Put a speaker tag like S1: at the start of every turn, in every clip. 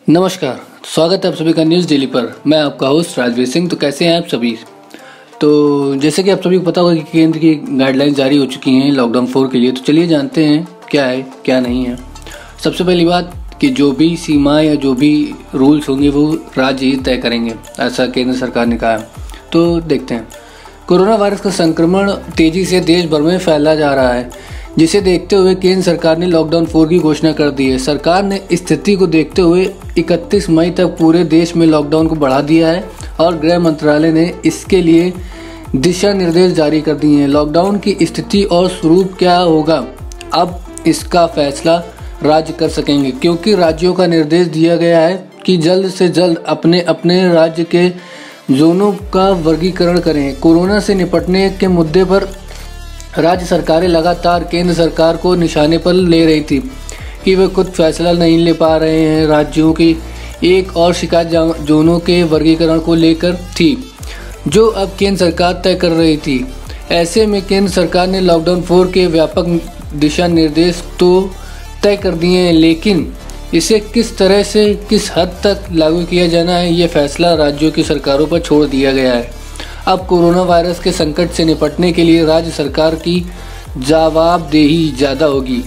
S1: नमस्कार, स्वागत है आप सभी का न्यूज़ डेली पर। मैं आपका होस्ट राजवीर सिंह। तो कैसे हैं आप सभी। तो जैसे कि आप सभी को पता होगा कि केंद्र की गाइडलाइंस जारी हो चुकी हैं लॉकडाउन 4 के लिए। तो चलिए जानते हैं क्या है क्या नहीं है। सबसे पहली बात कि जो भी सीमा या जो भी रूल्स होंगे वो राज्य ही तय करेंगे, ऐसा केंद्र सरकार ने कहा है। तो देखते हैं। कोरोना वायरस का संक्रमण तेज़ी से देश भर में फैला जा रहा है, जिसे देखते हुए केंद्र सरकार ने लॉकडाउन 4 की घोषणा कर दी है। सरकार ने स्थिति को देखते हुए 31 मई तक पूरे देश में लॉकडाउन को बढ़ा दिया है और गृह मंत्रालय ने इसके लिए दिशा निर्देश जारी कर दिए हैं। लॉकडाउन की स्थिति और स्वरूप क्या होगा, अब इसका फैसला राज्य कर सकेंगे, क्योंकि राज्यों का निर्देश दिया गया है कि जल्द से जल्द अपने अपने राज्य के जोनों का वर्गीकरण करें। कोरोना से निपटने के मुद्दे पर राज्य सरकारें लगातार केंद्र सरकार को निशाने पर ले रही थी कि वे खुद फैसला नहीं ले पा रहे हैं। राज्यों की एक और शिकायत जोनों के वर्गीकरण को लेकर थी, जो अब केंद्र सरकार तय कर रही थी। ऐसे में केंद्र सरकार ने लॉकडाउन 4 के व्यापक दिशा निर्देश तो तय कर दिए हैं, लेकिन इसे किस तरह से किस हद तक लागू किया जाना है, ये फैसला राज्यों की सरकारों पर छोड़ दिया गया है। अब कोरोना वायरस के संकट से निपटने के लिए राज्य सरकार की जवाबदेही ज़्यादा होगी।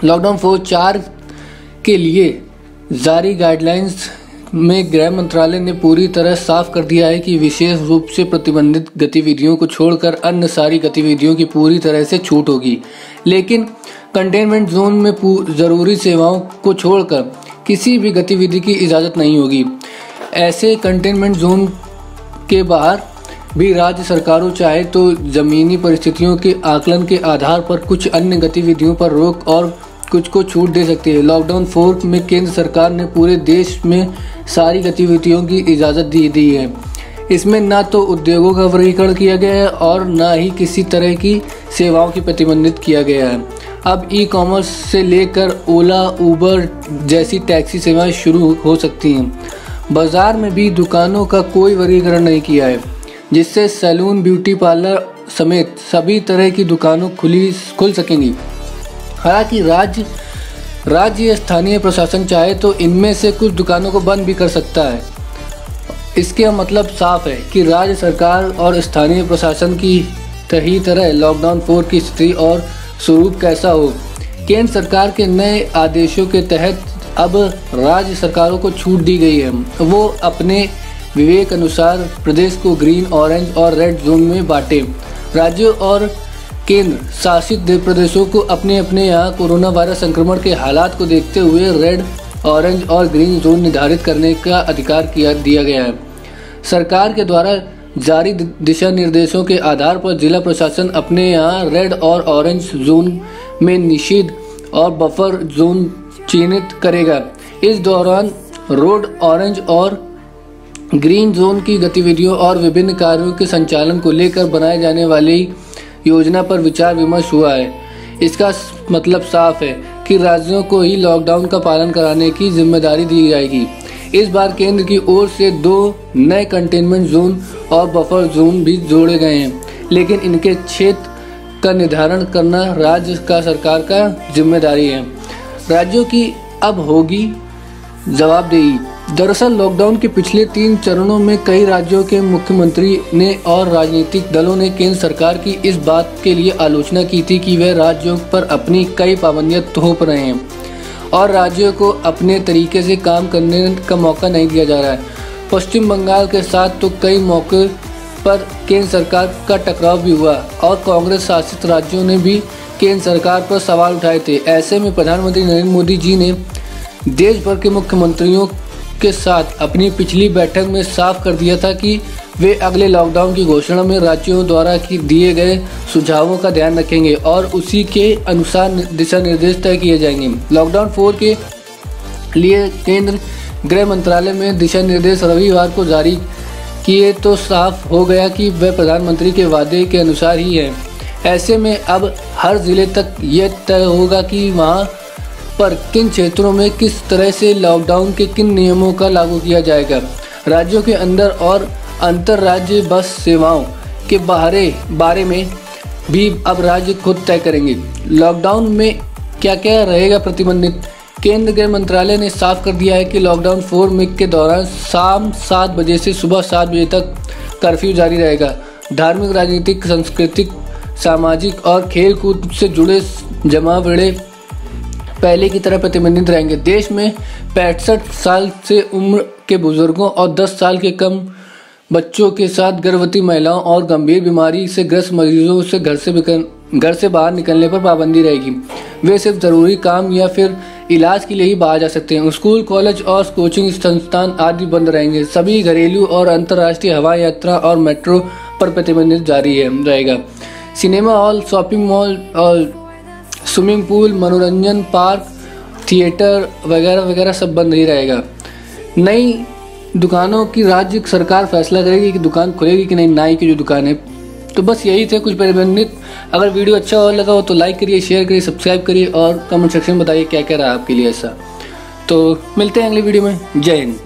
S1: लॉकडाउन 4 के लिए जारी गाइडलाइंस में गृह मंत्रालय ने पूरी तरह साफ कर दिया है कि विशेष रूप से प्रतिबंधित गतिविधियों को छोड़कर अन्य सारी गतिविधियों की पूरी तरह से छूट होगी, लेकिन कंटेनमेंट जोन में ज़रूरी सेवाओं को छोड़कर किसी भी गतिविधि की इजाज़त नहीं होगी। ऐसे कंटेनमेंट जोन के बाहर भी राज्य सरकारों चाहे तो ज़मीनी परिस्थितियों के आकलन के आधार पर कुछ अन्य गतिविधियों पर रोक और कुछ को छूट दे सकती है। लॉकडाउन 4 में केंद्र सरकार ने पूरे देश में सारी गतिविधियों की इजाज़त दी है। इसमें ना तो उद्योगों का वर्गीकरण किया गया है और ना ही किसी तरह की सेवाओं की प्रतिबंधित किया गया है। अब ई-कॉमर्स से लेकर ओला, उबर जैसी टैक्सी सेवाएं शुरू हो सकती हैं। बाजार में भी दुकानों का कोई वर्गीकरण नहीं किया है, जिससे सैलून, ब्यूटी पार्लर समेत सभी तरह की दुकानों खुल सकेंगी। हालांकि राज्य या स्थानीय प्रशासन चाहे तो इनमें से कुछ दुकानों को बंद भी कर सकता है। इसका मतलब साफ है कि राज्य सरकार और स्थानीय प्रशासन की ही तरह लॉकडाउन 4 की स्थिति और स्वरूप कैसा हो। केंद्र सरकार के नए आदेशों के तहत अब राज्य सरकारों को छूट दी गई है। वो अपने विवेक अनुसार प्रदेश को ग्रीन, ऑरेंज और रेड जोन में बांटे। राज्यों और केंद्र शासित प्रदेशों को अपने अपने यहाँ कोरोना वायरस संक्रमण के हालात को देखते हुए रेड, ऑरेंज और ग्रीन जोन निर्धारित करने का अधिकार दिया गया है। सरकार के द्वारा जारी दिशा निर्देशों के आधार पर जिला प्रशासन अपने यहाँ रेड और ऑरेंज जोन में निषिद्ध और बफर जोन चिन्हित करेगा। इस दौरान रोड, ऑरेंज और ग्रीन जोन की गतिविधियों और विभिन्न कार्यों के संचालन को लेकर बनाए जाने वाली योजना पर विचार विमर्श हुआ है। इसका मतलब साफ है कि राज्यों को ही लॉकडाउन का पालन कराने की जिम्मेदारी दी जाएगी। इस बार केंद्र की ओर से 2 नए कंटेनमेंट जोन और बफर जोन भी जोड़े गए हैं, लेकिन इनके क्षेत्र का निर्धारण करना राज्य का सरकार का जिम्मेदारी है। राज्यों की अब होगी जवाबदेही। दरअसल लॉकडाउन के पिछले 3 चरणों में कई राज्यों के मुख्यमंत्री ने और राजनीतिक दलों ने केंद्र सरकार की इस बात के लिए आलोचना की थी कि वे राज्यों पर अपनी कई पाबंदियां थोप रहे हैं और राज्यों को अपने तरीके से काम करने का मौका नहीं दिया जा रहा है। पश्चिम बंगाल के साथ तो कई मौके पर केंद्र सरकार का टकराव भी हुआ और कांग्रेस शासित राज्यों ने भी केंद्र सरकार पर सवाल उठाए थे। ऐसे में प्रधानमंत्री नरेंद्र मोदी जी ने देश भर के मुख्यमंत्रियों के साथ अपनी पिछली बैठक में साफ कर दिया था कि वे अगले लॉकडाउन की घोषणा में राज्यों द्वारा दिए गए सुझावों का ध्यान रखेंगे और उसी के अनुसार दिशा निर्देश तय किए जाएंगे। लॉकडाउन 4 के लिए केंद्र गृह मंत्रालय में दिशा निर्देश रविवार को जारी किए तो साफ हो गया कि वह प्रधानमंत्री के वादे के अनुसार ही है। ऐसे में अब हर जिले तक यह तय होगा कि वहाँ पर किन क्षेत्रों में किस तरह से लॉकडाउन के किन नियमों का लागू किया जाएगा। राज्यों के अंदर और अंतर राज्य बस सेवाओं के बारे में भी अब राज्य खुद तय करेंगे। लॉकडाउन में क्या क्या रहेगा प्रतिबंधित, केंद्र गृह मंत्रालय ने साफ कर दिया है कि लॉकडाउन 4 के दौरान शाम 7 बजे से सुबह 7 बजे तक कर्फ्यू जारी रहेगा। धार्मिक, राजनीतिक, सांस्कृतिक, सामाजिक और खेल कूद से जुड़े जमावड़े पहले की तरह प्रतिबंधित रहेंगे। देश में 65 साल से उम्र के बुजुर्गों और 10 साल के कम बच्चों के साथ गर्भवती महिलाओं और गंभीर बीमारी से ग्रस्त मरीजों से घर से बाहर निकलने पर पाबंदी रहेगी। वे सिर्फ ज़रूरी काम या फिर इलाज के लिए ही बाहर जा सकते हैं। स्कूल, कॉलेज और कोचिंग संस्थान आदि बंद रहेंगे। सभी घरेलू और अंतर्राष्ट्रीय हवाई यात्रा और मेट्रो पर प्रतिबंधित जारी रहेगा। सिनेमा हॉल, शॉपिंग मॉल और स्विमिंग पूल, मनोरंजन पार्क, थिएटर वगैरह वगैरह सब बंद ही रहेगा। नई दुकानों की राज्य सरकार फैसला करेगी कि दुकान खुलेगी कि नहीं, नाई की जो दुकान है। तो बस यही थे कुछ प्रतिबंधित। अगर वीडियो अच्छा और लगा हो तो लाइक करिए, शेयर करिए, सब्सक्राइब करिए और कमेंट सेक्शन में बताइए क्या क्या रहा आपके लिए ऐसा। तो मिलते हैं अगली वीडियो में। जय हिंद।